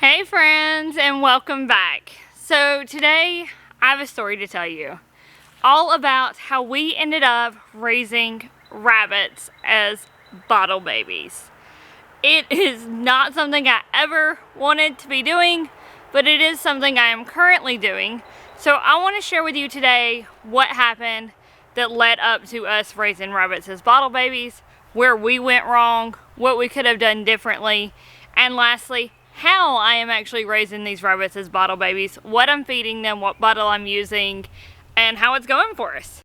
Hey friends, and welcome back. So today I have a story to tell you all about how we ended up raising rabbits as bottle babies. It is not something I ever wanted to be doing, but it is something I am currently doing. So I want to share with you today what happened that led up to us raising rabbits as bottle babies, where we went wrong, what we could have done differently, and lastly, how I am actually raising these rabbits as bottle babies, what I'm feeding them, what bottle I'm using, and how it's going for us.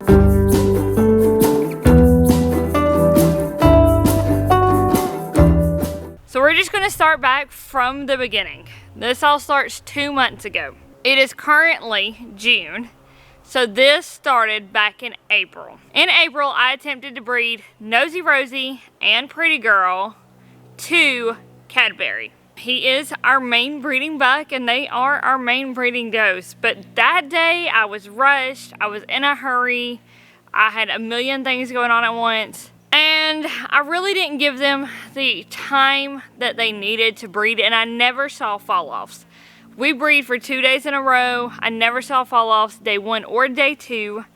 So we're just going to start back from the beginning. This all starts 2 months ago. It is currently June, so this started back in April. In April, I attempted to breed Nosy Rosie and Pretty Girl to Cadbury. He is our main breeding buck and they are our main breeding does. But that day I was rushed, I was in a hurry, I had a million things going on at once, and I really didn't give them the time that they needed to breed, and I never saw fall-offs. We breed for 2 days in a row. I never saw fall-offs day 1 or day 2.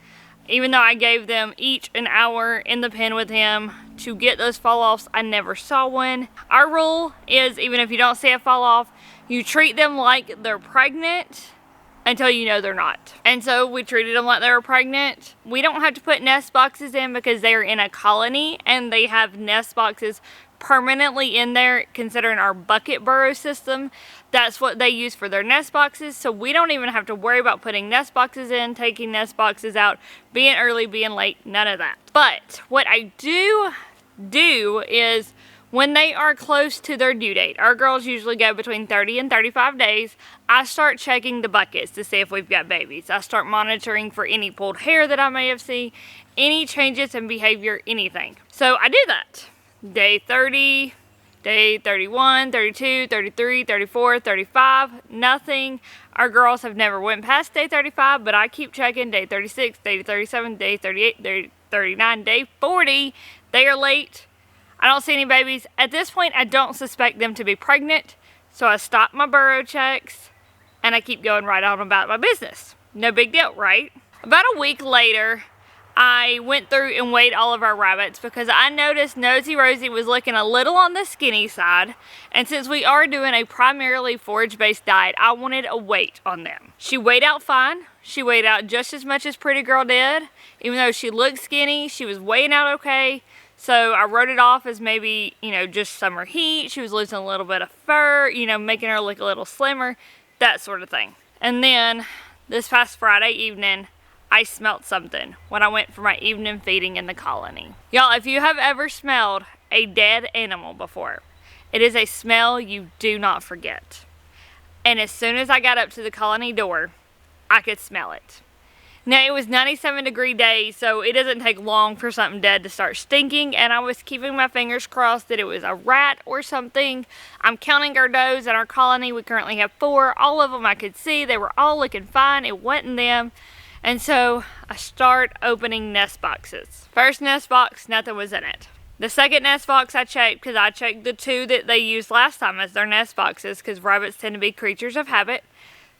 Even though I gave them each an hour in the pen with him to get those fall-offs, I never saw one. Our rule is, even if you don't see a fall-off, you treat them like they're pregnant until you know they're not. And so we treated them like they were pregnant. We don't have to put nest boxes in because they are in a colony and they have nest boxes permanently in there, considering our bucket burrow system. That's what they use for their nest boxes, so we don't even have to worry about putting nest boxes in, taking nest boxes out, being early, being late, none of that. But what I do is when they are close to their due date, our girls usually go between 30 and 35 days, I start checking the buckets to see if we've got babies. I start monitoring for any pulled hair that I may have seen, any changes in behavior, anything. So I do that. Day 30, day 31, 32, 33, 34, 35, nothing. Our girls have never went past day 35, but I keep checking day 36, day 37, day 38, day 39, day 40. They are late. I don't see any babies. At this point, I don't suspect them to be pregnant, so I stop my burrow checks and I keep going right on about my business. No big deal, right? About a week later, I went through and weighed all of our rabbits because I noticed Nosy Rosie was looking a little on the skinny side, and since we are doing a primarily forage-based diet, I wanted a weight on them. She weighed out fine. She weighed out just as much as Pretty Girl did. Even though she looked skinny, she was weighing out okay. So I wrote it off as maybe, just summer heat. She was losing a little bit of fur, making her look a little slimmer, that sort of thing. And then this past Friday evening, I smelled something when I went for my evening feeding in the colony. Y'all, if you have ever smelled a dead animal before, it is a smell you do not forget. And as soon as I got up to the colony door, I could smell it. Now, it was 97-degree day, so it doesn't take long for something dead to start stinking, and I was keeping my fingers crossed that it was a rat or something. I'm counting our does in our colony. We currently have 4. All of them I could see. They were all looking fine. It wasn't them. And so I start opening nest boxes. First nest box, nothing was in it. The second nest box I checked because I checked the 2 that they used last time as their nest boxes because rabbits tend to be creatures of habit.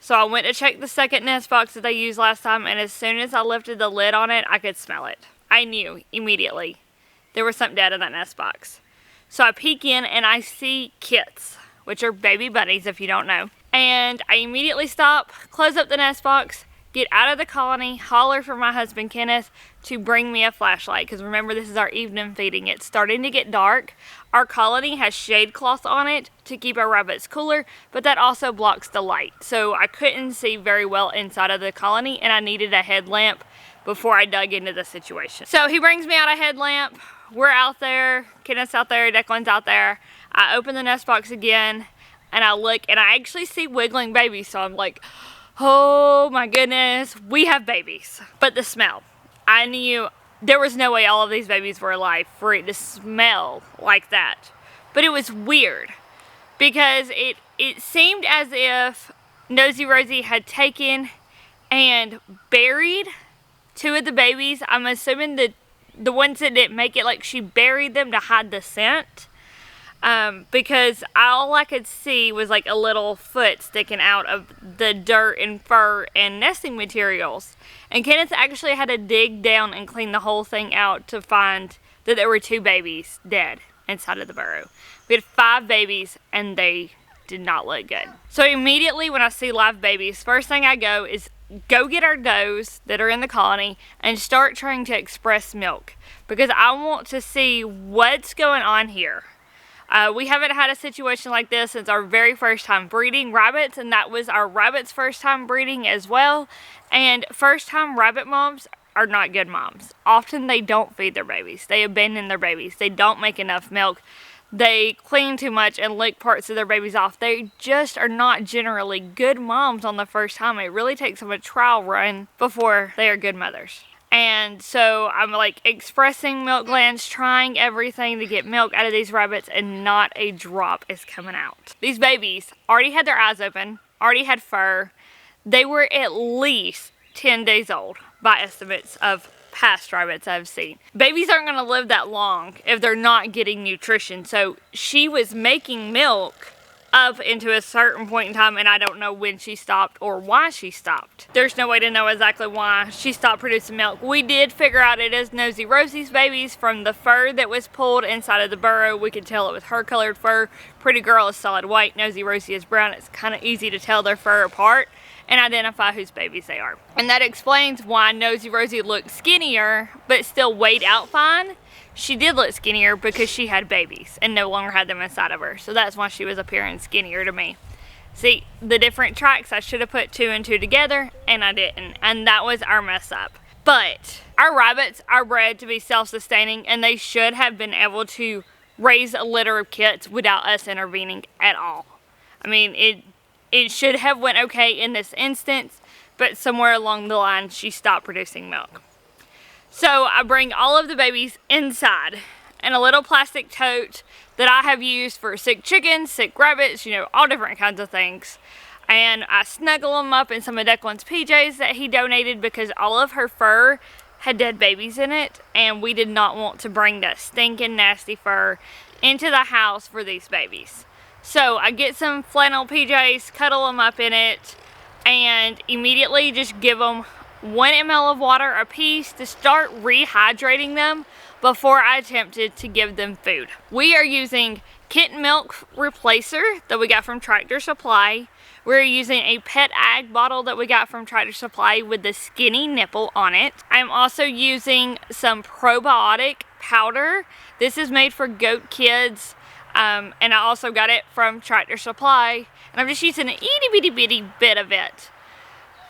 So I went to check the second nest box that they used last time, and as soon as I lifted the lid on it, I could smell it. I knew immediately there was something dead in that nest box. So I peek in and I see kits, which are baby bunnies if you don't know. And I immediately stop, close up the nest box, get out of the colony, holler for my husband Kenneth to bring me a flashlight, because remember, this is our evening feeding. It's starting to get dark. Our colony has shade cloth on it to keep our rabbits cooler, but that also blocks the light. So I couldn't see very well inside of the colony, and I needed a headlamp before I dug into the situation. So he brings me out a headlamp. We're out there. Kenneth's out there. Declan's out there. I open the nest box again, and I look, and I actually see wiggling babies, so I'm like, oh my goodness, we have babies. But the smell, I knew there was no way all of these babies were alive for it to smell like that. But it was weird because it seemed as if Nosy Rosie had taken and buried 2 of the babies. I'm assuming the ones that didn't make it, like she buried them to hide the scent. because all I could see was like a little foot sticking out of the dirt and fur and nesting materials. And Kenneth actually had to dig down and clean the whole thing out to find that there were 2 babies dead inside of the burrow. We had 5 babies and they did not look good. So immediately when I see live babies, first thing I go is go get our does that are in the colony and start trying to express milk, because I want to see what's going on here. We haven't had a situation like this since our very first time breeding rabbits, and that was our rabbits' first time breeding as well. And first time rabbit moms are not good moms. Often they don't feed their babies. They abandon their babies. They don't make enough milk. They clean too much and lick parts of their babies off. They just are not generally good moms on the first time. It really takes them a trial run before they are good mothers. And so I'm like expressing milk glands, trying everything to get milk out of these rabbits, and not a drop is coming out. These babies already had their eyes open, already had fur. They were at least 10 days old by estimates of past rabbits I've seen. Babies aren't going to live that long if they're not getting nutrition. So she was making milk up into a certain point in time, and I don't know when she stopped or why she stopped. There's no way to know exactly why she stopped producing milk. We did figure out it is Nosy Rosie's babies from the fur that was pulled inside of the burrow. We could tell it was her colored fur. Pretty Girl is solid white, Nosy Rosie is brown. It's kind of easy to tell their fur apart and identify whose babies they are. And that explains why Nosy Rosie looked skinnier but still weighed out fine. She did look skinnier because she had babies and no longer had them inside of her. So that's why she was appearing skinnier to me. See, the different tracks, I should have put 2 and 2 together and I didn't. And that was our mess up. But our rabbits are bred to be self-sustaining, and they should have been able to raise a litter of kits without us intervening at all. I mean, it should have went okay in this instance, but somewhere along the line she stopped producing milk. So I bring all of the babies inside in a little plastic tote that I have used for sick chickens, sick rabbits, you know, all different kinds of things. And I snuggle them up in some of Declan's PJs that he donated, because all of her fur had dead babies in it, and we did not want to bring that stinking nasty fur into the house for these babies. So I get some flannel PJs, cuddle them up in it, and immediately just give them 1 ml of water a piece to start rehydrating them before I attempted to give them food. We are using kitten milk replacer that we got from Tractor Supply. We're using a Pet Ag bottle that we got from Tractor Supply with the skinny nipple on it. I'm also using some probiotic powder. This is made for goat kids, and I also got it from Tractor Supply. And I'm just using an itty bitty bitty bit of it.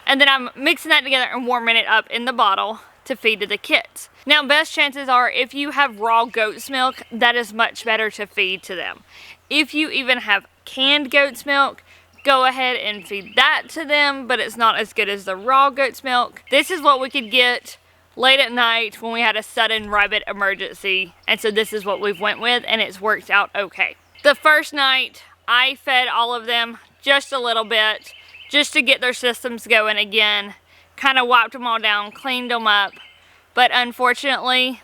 And then I'm mixing that together and warming it up in the bottle to feed to the kids. Now, best chances are if you have raw goat's milk, that is much better to feed to them. If you even have canned goat's milk, go ahead and feed that to them, but it's not as good as the raw goat's milk. This is what we could get late at night when we had a sudden rabbit emergency, and so this is what we've went with, and it's worked out okay. The first night, I fed all of them just a little bit, just to get their systems going again. Kind of wiped them all down, cleaned them up. But unfortunately,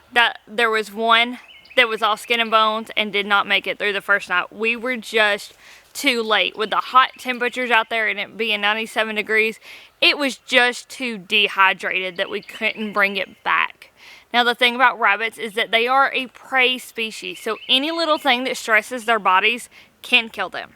there was one that was all skin and bones and did not make it through the first night. We were just too late. With the hot temperatures out there and it being 97 degrees, it was just too dehydrated that we couldn't bring it back. Now, the thing about rabbits is that they are a prey species. So any little thing that stresses their bodies can kill them.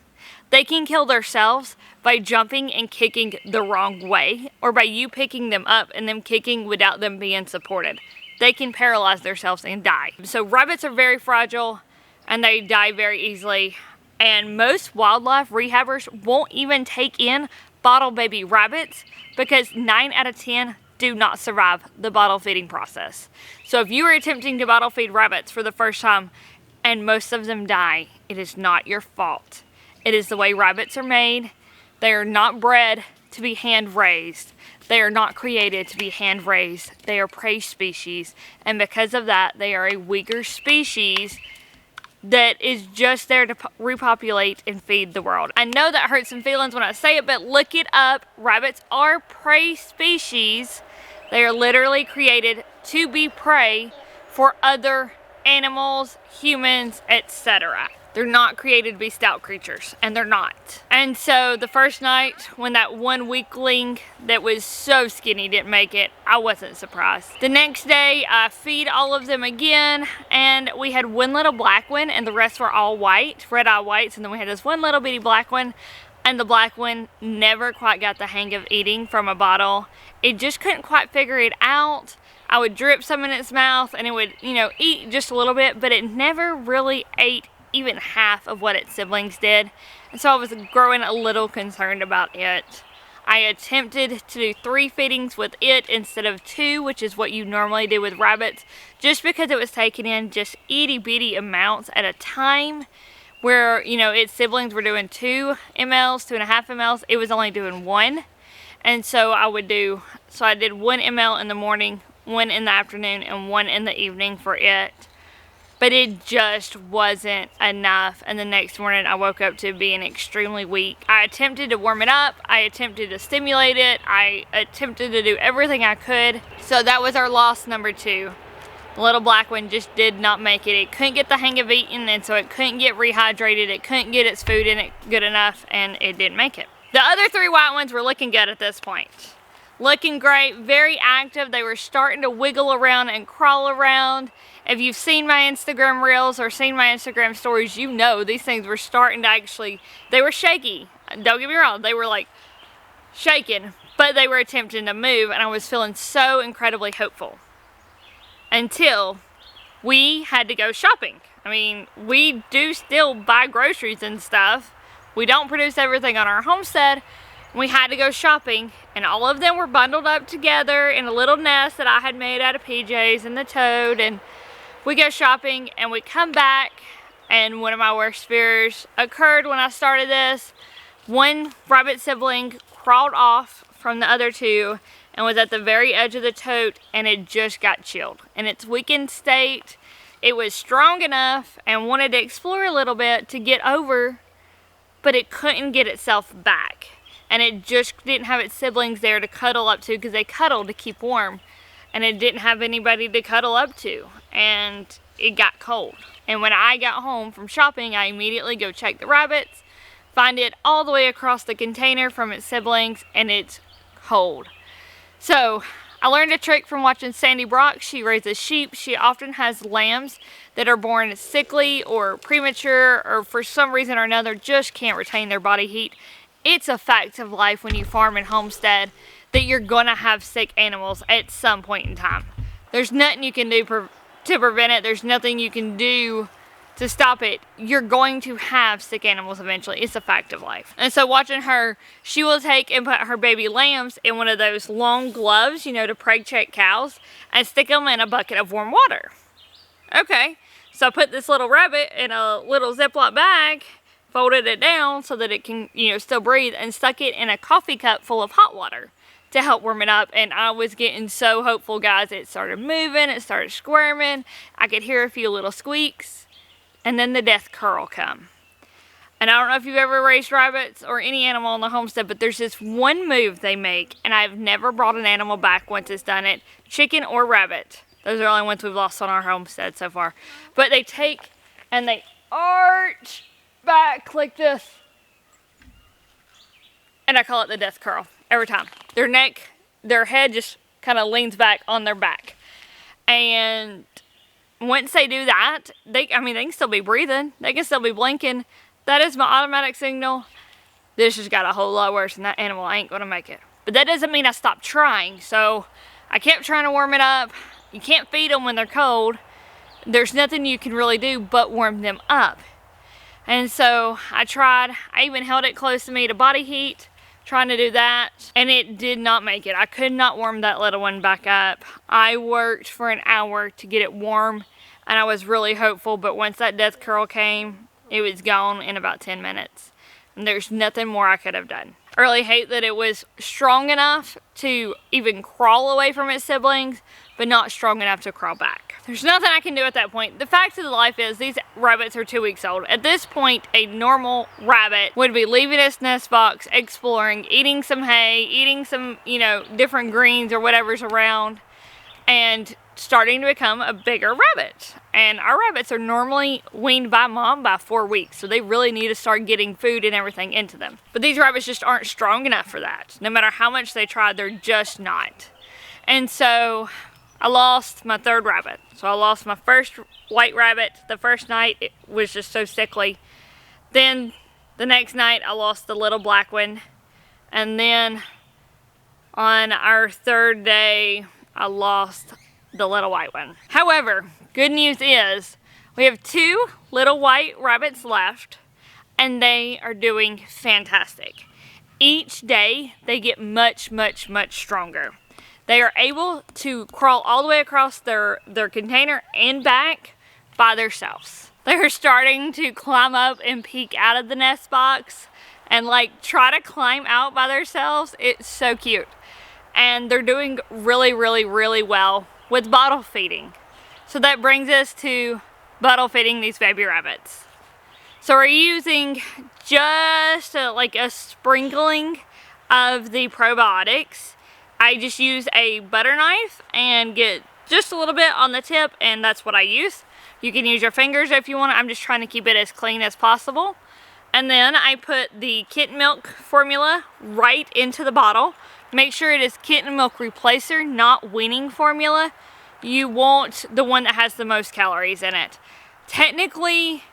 They can kill themselves by jumping and kicking the wrong way, or by you picking them up and them kicking without them being supported. They can paralyze themselves and die. So rabbits are very fragile and they die very easily. And most wildlife rehabbers won't even take in bottle baby rabbits because 9 out of 10 do not survive the bottle feeding process. So if you are attempting to bottle feed rabbits for the first time and most of them die, it is not your fault. It is the way rabbits are made. They are not bred to be hand raised. They are not created to be hand raised. They are prey species. And because of that, they are a weaker species that is just there to repopulate and feed the world. I know that hurts some feelings when I say it, but look it up. Rabbits are prey species. They are literally created to be prey for other animals, humans, etc. They're not created to be stout creatures, and they're not. And so the first night when that one weakling that was so skinny didn't make it, I wasn't surprised. The next day I feed all of them again, and we had one little black one and the rest were all white, red-eye whites, and then we had this one little bitty black one, and the black one never quite got the hang of eating from a bottle. It just couldn't quite figure it out. I would drip some in its mouth and it would, you know, eat just a little bit, but it never really ate even half of what its siblings did. And so I was growing a little concerned about it. I attempted to do 3 feedings with it instead of 2, which is what you normally do with rabbits, just because it was taking in just itty bitty amounts at a time, where, you know, its siblings were doing 2 mLs, 2.5 mLs, it was only doing 1. And so I did 1 ml in the morning, 1 in the afternoon, and 1 in the evening for it. But it just wasn't enough, and the next morning I woke up to being extremely weak. I attempted to warm it up, I attempted to stimulate it, I attempted to do everything I could. So that was our loss number 2. The little black one just did not make it. It couldn't get the hang of eating, and so it couldn't get rehydrated, it couldn't get its food in it good enough, and it didn't make it. The other 3 white ones were looking good at this point. Looking great, very active. They were starting to wiggle around and crawl around. If you've seen my Instagram reels or seen my Instagram stories, you know these things were starting to actually, they were shaky. Don't get me wrong, they were like shaking, but they were attempting to move, and I was feeling so incredibly hopeful. Until we had to go shopping. I mean, we do still buy groceries and stuff. We don't produce everything on our homestead. We had to go shopping, and all of them were bundled up together in a little nest that I had made out of PJs and the toad, and we go shopping and we come back, and one of my worst fears occurred when I started this. One rabbit sibling crawled off from the other 2 and was at the very edge of the tote, and it just got chilled. In its weakened state, it was strong enough and wanted to explore a little bit to get over, but it couldn't get itself back. And it just didn't have its siblings there to cuddle up to, because they cuddle to keep warm. And it didn't have anybody to cuddle up to. And it got cold. And when I got home from shopping, I immediately go check the rabbits, find it all the way across the container from its siblings, and it's cold. So I learned a trick from watching Sandy Brock. She raises sheep. She often has lambs that are born sickly or premature, or for some reason or another just can't retain their body heat. It's a fact of life when you farm and homestead that you're gonna have sick animals at some point in time. There's nothing you can do to prevent it. There's nothing you can do to stop it. You're going to have sick animals eventually. It's a fact of life. And so watching her, she will take and put her baby lambs in one of those long gloves, you know, to preg check cows, and stick them in a bucket of warm water. Okay, so I put this little rabbit in a little Ziploc bag, folded it down so that it can, you know, still breathe, and stuck it in a coffee cup full of hot water to help warm it up. And I was getting so hopeful, guys. It started moving, it started squirming, I could hear a few little squeaks, and then the death curl come. And I don't know if you've ever raised rabbits or any animal on the homestead, but there's this one move they make, and I've never brought an animal back once it's done it, chicken or rabbit. Those are the only ones we've lost on our homestead so far. But they take and they arch back like this, and I call it the death curl every time. Their head just kind of leans back on their back, and once they do that, they can still be breathing, they can still be blinking. That is my automatic signal. This just got a whole lot worse, and that animal ain't gonna make it. But that doesn't mean I stopped trying. So I kept trying to warm it up. You can't feed them when they're cold. There's nothing you can really do but warm them up. And so I tried. I even held it close to me to body heat, trying to do that, and it did not make it. I could not warm that little one back up. I worked for an hour to get it warm, and I was really hopeful, but once that death curl came, it was gone in about 10 minutes. And there's nothing more I could have done. I really hate that it was strong enough to even crawl away from its siblings, but not strong enough to crawl back. There's nothing I can do at that point. The fact of the life is these rabbits are 2 weeks old. At this point, a normal rabbit would be leaving its nest box, exploring, eating some hay, eating some, different greens or whatever's around, and starting to become a bigger rabbit. And our rabbits are normally weaned by mom by 4 weeks, so they really need to start getting food and everything into them. But these rabbits just aren't strong enough for that. No matter how much they try, they're just not. And so I lost my third rabbit. So I lost my first white rabbit the first night. It was just so sickly. Then the next night I lost the little black one. And then on our third day, I lost the little white one. However, good news is we have 2 little white rabbits left, and they are doing fantastic. Each day they get much, much, much stronger. They are able to crawl all the way across their container and back by themselves. They're starting to climb up and peek out of the nest box and like try to climb out by themselves. It's so cute. And they're doing really, really, really well with bottle feeding. So that brings us to bottle feeding these baby rabbits. So we're using just like a sprinkling of the probiotics. I just use a butter knife and get just a little bit on the tip, and that's what I use. You can use your fingers if you want. I'm just trying to keep it as clean as possible. And then I put the kitten milk formula right into the bottle. Make sure it is kitten milk replacer, not weaning formula. You want the one that has the most calories in it. Technically,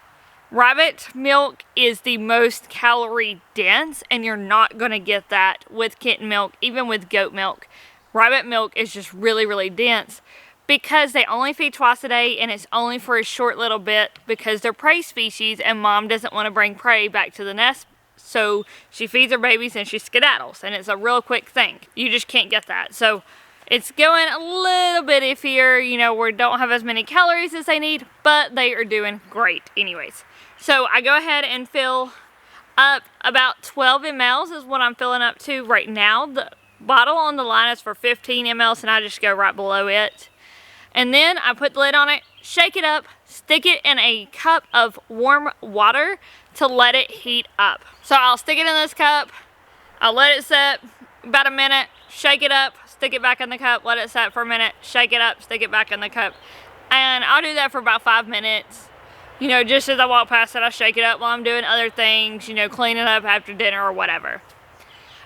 rabbit milk is the most calorie dense, and you're not going to get that with kitten milk, even with goat milk. Rabbit milk is just really, really dense because they only feed twice a day, and it's only for a short little bit because they're prey species, and mom doesn't want to bring prey back to the nest. So she feeds her babies and she skedaddles, and it's a real quick thing. You just can't get that. So it's going a little bit iffier, you know, we don't have as many calories as they need, but they are doing great anyways. So I go ahead and fill up about 12 mLs is what I'm filling up to right now. The bottle on the line is for 15 mLs, and I just go right below it. And then I put the lid on it, shake it up, stick it in a cup of warm water to let it heat up. So I'll stick it in this cup, I'll let it set about a minute, shake it up, stick it back in the cup, let it set for a minute, shake it up, stick it back in the cup. And I'll do that for about 5 minutes. You know, just as I walk past it, I shake it up while I'm doing other things, you know, cleaning up after dinner or whatever.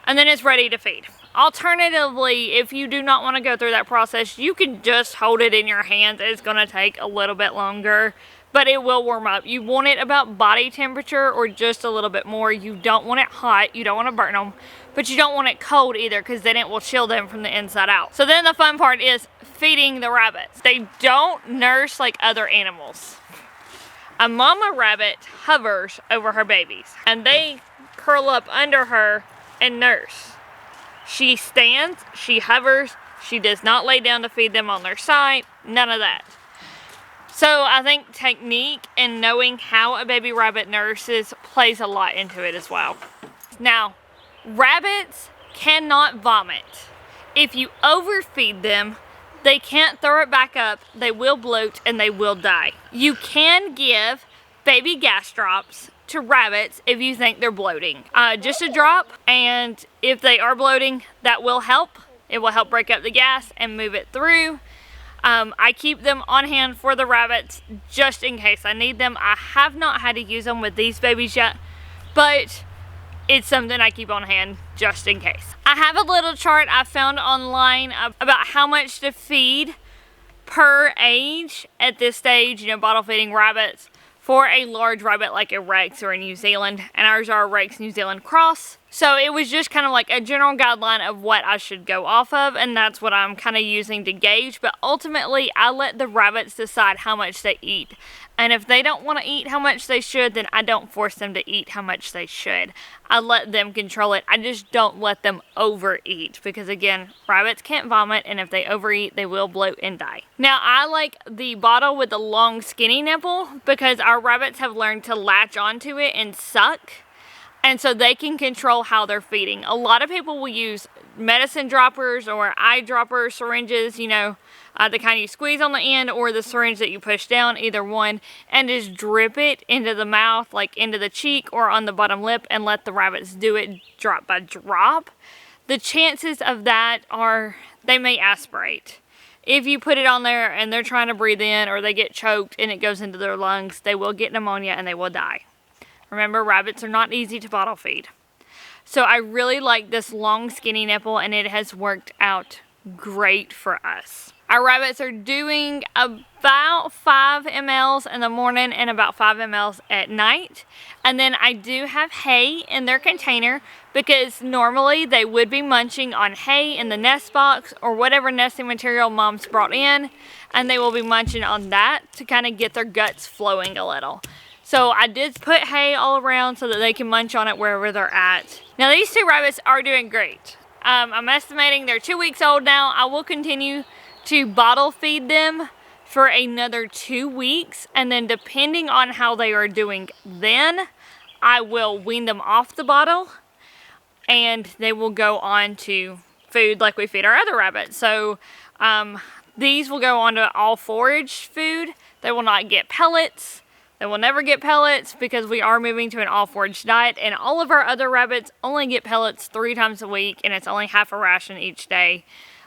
And then it's ready to feed. Alternatively, if you do not want to go through that process, you can just hold it in your hands. It's going to take a little bit longer, but it will warm up. You want it about body temperature or just a little bit more. You don't want it hot. You don't want to burn them, but you don't want it cold either, because then it will chill them from the inside out. So then the fun part is feeding the rabbits. They don't nurse like other animals. A mama rabbit hovers over her babies, and they curl up under her and nurse. She stands, she hovers, she does not lay down to feed them on their side, none of that. So I think technique and knowing how a baby rabbit nurses plays a lot into it as well. Now, rabbits cannot vomit. If you overfeed them, they can't throw it back up, they will bloat, and they will die. You can give baby gas drops to rabbits if you think they're bloating. Just a drop, and if they are bloating, that will help. It will help break up the gas and move it through. I keep them on hand for the rabbits just in case I need them. I have not had to use them with these babies yet, but it's something I keep on hand just in case. I have a little chart I found online about how much to feed per age at this stage, you know, bottle feeding rabbits for a large rabbit like a Rex or a New Zealand, and ours are a Rex New Zealand cross. So it was just kind of like a general guideline of what I should go off of, and that's what I'm kind of using to gauge. But ultimately, I let the rabbits decide how much they eat. And if they don't want to eat how much they should, then I don't force them to eat how much they should. I let them control it. I just don't let them overeat, because again, rabbits can't vomit, and if they overeat, they will bloat and die. Now, I like the bottle with the long skinny nipple because our rabbits have learned to latch onto it and suck. And so they can control how they're feeding. A lot of people will use medicine droppers or eyedropper syringes, you know, the kind you squeeze on the end, or the syringe that you push down, either one, and just drip it into the mouth, like into the cheek or on the bottom lip, and let the rabbits do it drop by drop. The chances of that are they may aspirate. if you put it on there and they're trying to breathe in or they get choked and it goes into their lungs, they will get pneumonia and they will die. Remember, rabbits are not easy to bottle feed. So I really like this long skinny nipple, and it has worked out great for us. Our rabbits are doing about 5 mLs in the morning and about 5 mLs at night. And then I do have hay in their container because normally they would be munching on hay in the nest box or whatever nesting material mom's brought in, and they will be munching on that to kind of get their guts flowing a little. So I did put hay all around so that they can munch on it wherever they're at. Now these 2 rabbits are doing great. I'm estimating they're 2 weeks old now. I will continue to bottle feed them for another 2 weeks, and then depending on how they are doing then, I will wean them off the bottle and they will go on to food like we feed our other rabbits. So these will go on to all forage food. They will not get pellets. They will never get pellets because we are moving to an all forage diet, and all of our other rabbits only get pellets 3 times a week, and it's only half a ration each day.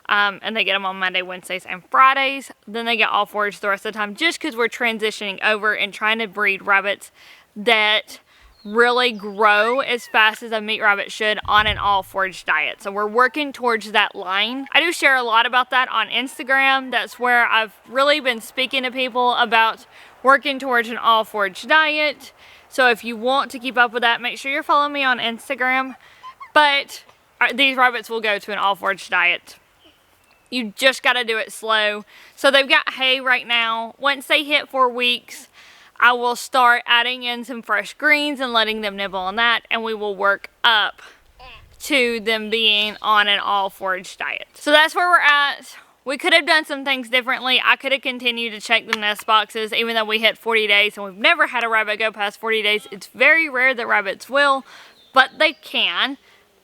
And they get them on Monday, Wednesdays, and Fridays. Then they get all forage the rest of the time just because we're transitioning over and trying to breed rabbits that really grow as fast as a meat rabbit should on an all forage diet. So we're working towards that line. I do share a lot about that on Instagram. That's where I've really been speaking to people about working towards an all forage diet. So if you want to keep up with that, make sure you're following me on Instagram. But these rabbits will go to an all forage diet. You just got to do it slow. So they've got hay right now. Once they hit 4 weeks, I will start adding in some fresh greens and letting them nibble on that, and we will work up to them being on an all forage diet. So that's where we're at. We could have done some things differently. I could have continued to check the nest boxes even though we hit 40 days, and we've never had a rabbit go past 40 days. It's very rare that rabbits will, but they can.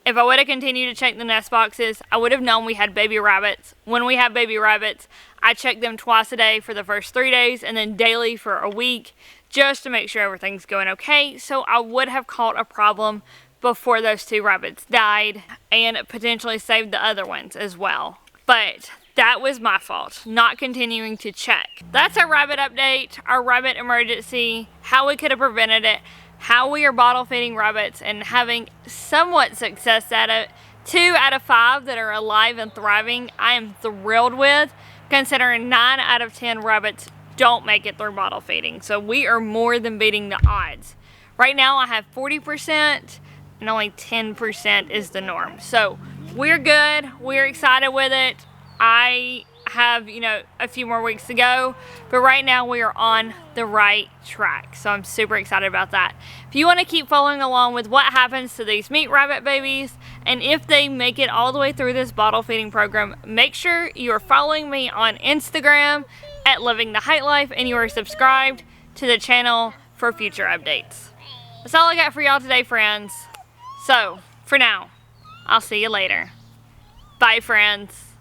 If I would have continued to check the nest boxes, I would have known we had baby rabbits. When we have baby rabbits, I check them twice a day for the first 3 days and then daily for a week just to make sure everything's going okay. So I would have caught a problem before those 2 rabbits died and potentially saved the other ones as well. But that was my fault, not continuing to check. That's our rabbit update, our rabbit emergency, how we could have prevented it, how we are bottle feeding rabbits and having somewhat success at it. 2 out of 5 that are alive and thriving, I am thrilled with, considering 9 out of 10 rabbits don't make it through bottle feeding. So we are more than beating the odds. Right now I have 40% and only 10% is the norm. So we're good, we're excited with it. I have, a few more weeks to go, but right now we are on the right track. So I'm super excited about that. If you want to keep following along with what happens to these meat rabbit babies, and if they make it all the way through this bottle feeding program, make sure you are following me on Instagram at livingthehightlife, and you are subscribed to the channel for future updates. That's all I got for y'all today, friends. So, for now, I'll see you later. Bye, friends.